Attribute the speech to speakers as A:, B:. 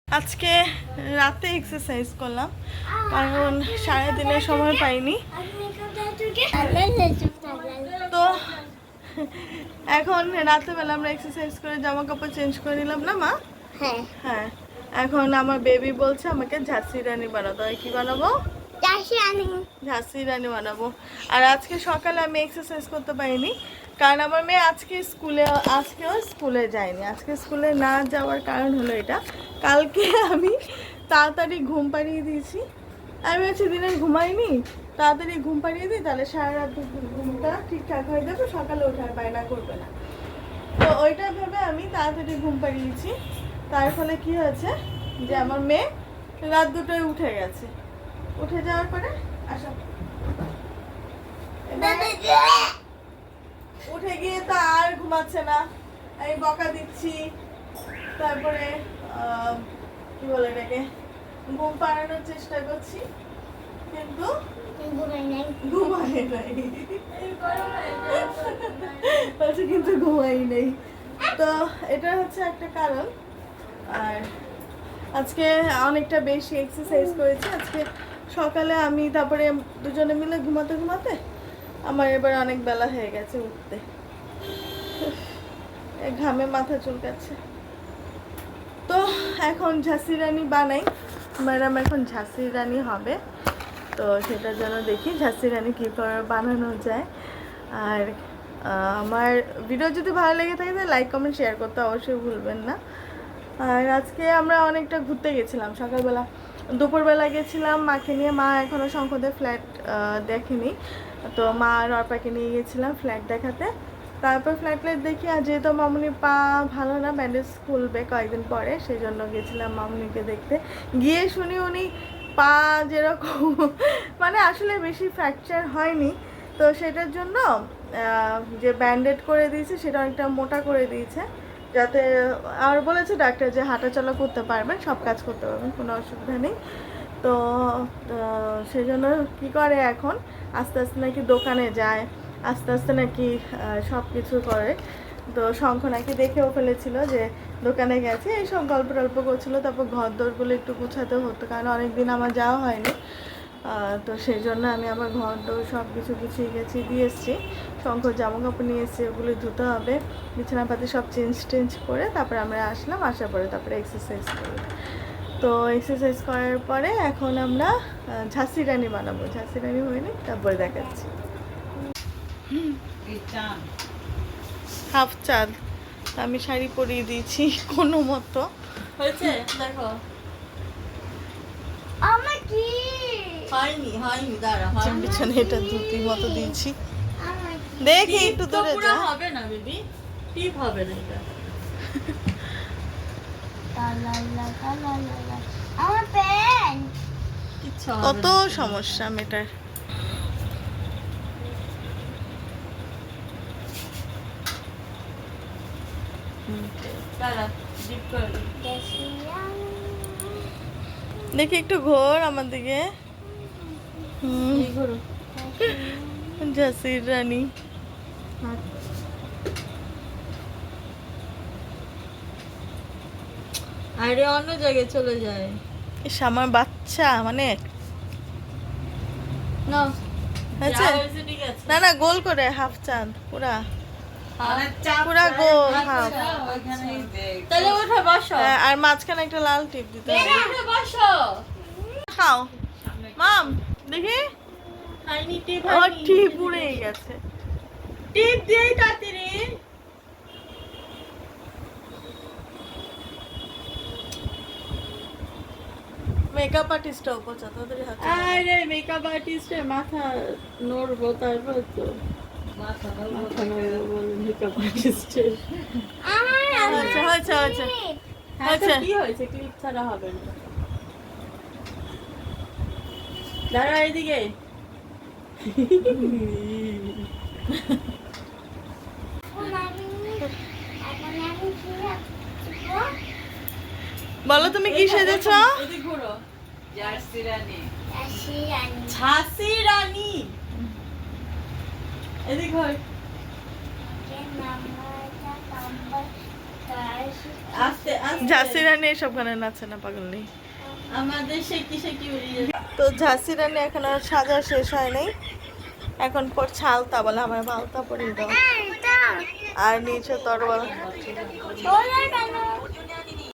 A: আজকে রাতে এক্সারসাইজ করলাম কারণ সারাদিনে সময় পাইনি। তো এখন রাতেবেলা আমরা এক্সারসাইজ করে জামা কাপড় চেঞ্জ করে নিলাম না মা?
B: হ্যাঁ
A: হ্যাঁ, এখন আমার বেবি বলছে আমাকে ঝাঁসি রানী বানাতে হয়। কি বানাবো? ঝাঁসি রানী বানাবো। আর আজকে সকালে আমি এক্সারসাইজ করতে পারিনি কারণ আমার মেয়ে আজকেও স্কুলে যায়নি। আজকে স্কুলে না যাওয়ার কারণ হলো এটা, কালকে আমি তাড়াতাড়ি ঘুম পাড়িয়ে দিয়েছি। আমি হচ্ছে দিনে ঘুমাইনি, তাড়াতাড়ি ঘুম পাড়িয়ে দিই, তাহলে সারা রাত ঘুমটা ঠিকঠাক হয়ে যাবে, সকালে ওঠার বায়না করবে না। তো ওইটা ভেবে আমি তাড়াতাড়ি ঘুম পাড়িয়েছি। তার ফলে কি হয়েছে যে আমার মেয়ে রাত 2টায় উঠে গেছে। উঠে যাওয়ার পরে উঠে গিয়ে তো আর ঘুমাচ্ছে না, আমি বকা দিচ্ছি, তারপরে কি বলে এটাকে ঘুম পাড়ানোর চেষ্টা করছি, কিন্তু ঘুমায় নাই বলছে কিন্তু ঘুমাই নেই। তো এটা হচ্ছে একটা কারণ। আর আজকে অনেকটা বেশি এক্সারসাইজ করেছি আজকে সকালে আমি, তারপরে দুজনে মিলে ঘুমাতে আমার এবার অনেক বেলা হয়ে গেছে উঠতে, ঘামে মাথা চুলকাচ্ছে। তো এখন ঝাঁসি রানী বানাই, ম্যাডাম এখন ঝাঁসি রানী হবে, তো সেটার জন্য দেখি ঝাঁসি রানী কী করে বানানো যায়। আর আমার ভিডিও যদি ভালো লেগে থাকে তাহলে লাইক কমেন্ট শেয়ার করতে অবশ্যই ভুলবেন না। আর আজকে আমরা অনেকটা ঘুরতে গেছিলাম, সকালবেলা দুপুরবেলা গেছিলাম মাকে নিয়ে। মা এখনও শঙ্করদের ফ্ল্যাট দেখেনি, তো মা আর অর্পাকে নিয়ে গেছিলাম ফ্ল্যাট দেখাতে। তারপর ফ্ল্যাট দেখি, আর যেহেতু মামুনির পা ভালো না, ব্যান্ডেজ খুলবে কয়েকদিন পরে, সেই জন্য গেছিলাম মামুনিকে দেখতে। গিয়ে শুনি উনি পা যেরকম মানে আসলে বেশি ফ্র্যাকচার হয়নি, তো সেটার জন্য যে ব্যান্ডেড করে দিয়েছে সেটা অনেকটা মোটা করে দিয়েছে, যাতে আর বলেছে ডাক্তার যে হাঁটাচলা করতে পারবেন, সব কাজ করতে পারবেন, কোনো অসুবিধা নেই। তো সেই জন্য কী করে এখন আস্তে আস্তে নাকি দোকানে যায়, আস্তে আস্তে নাকি সব কিছু করে। তো শঙ্খ নাকি দেখেও ফেলেছিল যে দোকানে গেছে, এইসব গল্প টল্প করছিলো। তারপর ঘর দোরগুলো একটু গুছাতে হতো কারণ অনেক দিন আমার যাওয়া হয়নি, তো সেই জন্য আমি আমার ঘর দোর সব কিছু গুছিয়ে দিয়ে এসেছি। শঙ্কর জামা কাপড় নিয়ে এসেছি, ওগুলো ধুতে হবে, বিছানাপাতি সব চেঞ্জ করে তারপরে আমরা আসলাম, আসার পরে তারপরে এক্সারসাইজ করি। তো এক্সারসাইজ করার পরে এখন আমরা ঝাঁসি রানী বানাবো। ঝাঁসি রানী হয়নি, তারপরে দেখাচ্ছি। হাফ চাঁদ আমি শাড়ি পরিয়ে দিয়েছি কোনো মতো, হয়েছে দেখো।
B: আমার কি
A: হয়নি দাঁড়া, পিছনে এটা ধুতির মতো দিয়েছি, দেখি একটু দূরে যা। হবে না বেবি, টিপ হবে না এটা।
B: আমার প্যান্ট
A: কত সমস্যা মেটার। দেখি একটু ঘোর আমার দিকে। ঝাঁসির রানী আরে অন্য জায়গায় চলে যায়। ইস আমার বাচ্চা মানে না না গোল করে হাফ চাঁদ পুরা গোল হাফ। তাহলে ওঠে বসো, আর মাঝখানে একটা লাল টিপ দিতে হবে। বসো খাও মাম, দেখি টিপ উড়ে গেছে, টিপ দিয়েই তাড়াতাড়ি। মেকআপ আর্টিস্টটাও পচা তাদের হাতে। আরে মেকআপ আর্টিস্টের মাথা নড়বো, তারপর তো মাথা নড়বো মেকআপ আর্টিস্টের। হয়েছে কি হয়েছে, ক্লিপ ছাড়া হবে না। দাঁড়া এইদিকে। বলো তুমি কি সেজেছ? ঝাঁসি রানী এদিক হয়।
C: আস্তে আস্তে
A: ঝাঁসি রানী এসব গানে নাচে না, পাগল নেই।
C: আমাদের শেকি শেকি উড়িয়ে
A: তো ঝাঁসি রানী এখন আর সাজা শেষ হয় নাই, এখন পড়ছে আলতা, বলে আমার আলতা পরিয়ে দাও। আর নিচে তরোয়াল,